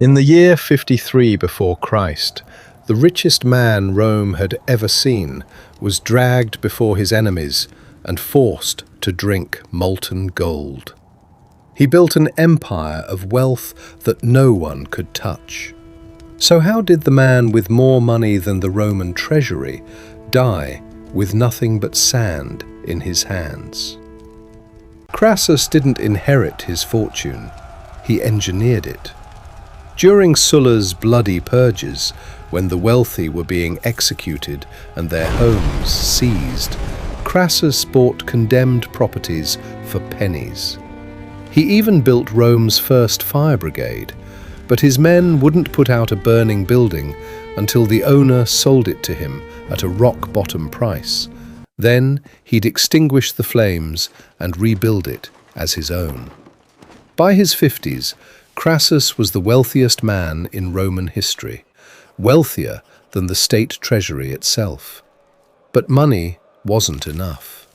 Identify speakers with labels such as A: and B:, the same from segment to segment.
A: In the year 53 before Christ, the richest man Rome had ever seen was dragged before his enemies and forced to drink molten gold. He built an empire of wealth that no one could touch. So how did the man with more money than the Roman treasury die with nothing but sand in his hands? Crassus didn't inherit his fortune, he engineered it. During Sulla's bloody purges, when the wealthy were being executed and their homes seized, Crassus bought condemned properties for pennies. He even built Rome's first fire brigade, but his men wouldn't put out a burning building until the owner sold it to him at a rock-bottom price. Then he'd extinguish the flames and rebuild it as his own. By his 50s, Crassus was the wealthiest man in Roman history, wealthier than the state treasury itself. But money wasn't enough.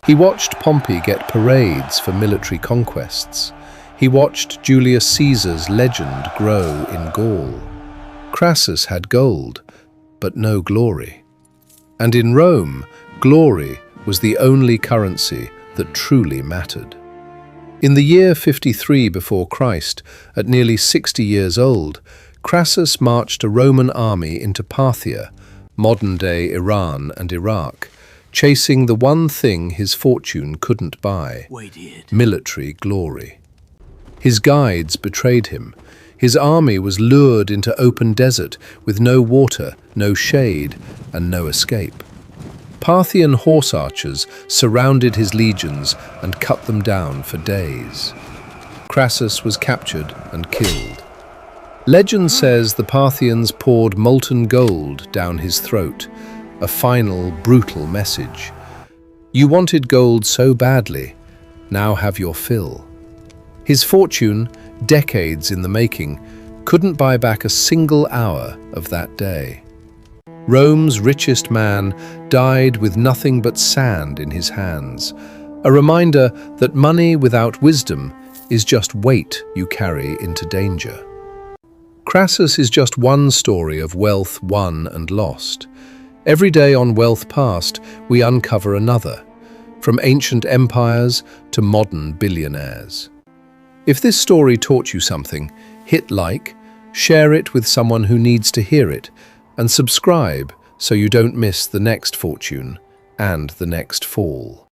A: He watched Pompey get parades for military conquests. He watched Julius Caesar's legend grow in Gaul. Crassus had gold, but no glory. And in Rome, glory was the only currency that truly mattered. In the year 53 before Christ, at nearly 60 years old, Crassus marched a Roman army into Parthia, modern-day Iran and Iraq, chasing the one thing his fortune couldn't buy: military glory. His guides betrayed him. His army was lured into open desert with no water, no shade, and no escape. Parthian horse archers surrounded his legions and cut them down for days. Crassus was captured and killed. Legend says the Parthians poured molten gold down his throat, a final, brutal message. You wanted gold so badly, now have your fill. His fortune, decades in the making, couldn't buy back a single hour of that day. Rome's richest man died with nothing but sand in his hands, a reminder that money without wisdom is just weight you carry into danger. Crassus is just one story of wealth won and lost. Every day on WealthPast, we uncover another, from ancient empires to modern billionaires. If this story taught you something, hit like, share it with someone who needs to hear it, and subscribe so you don't miss the next fortune and the next fall.